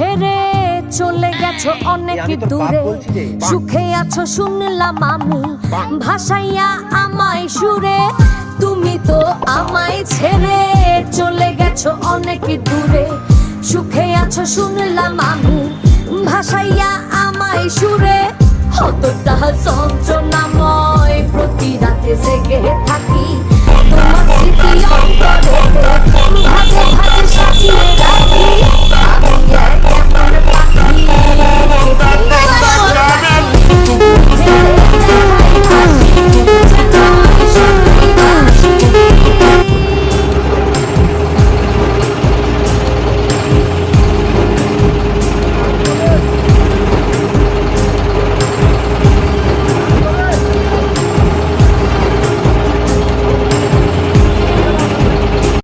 ছেড়ে চলে গেছো অনেক দূরে, সুখে আছো শুনলাম আমি, ভাসাইয়া আমায় সুরে। তুমি তো আমায় ছেড়ে চলে গেছো অনেক দূরে, সুখে আছো শুনলাম আমি, ভাসাইয়া আমায় সুরে। কতটা যন্ত্রণাময় প্রতি রাতে জেগে থাকি,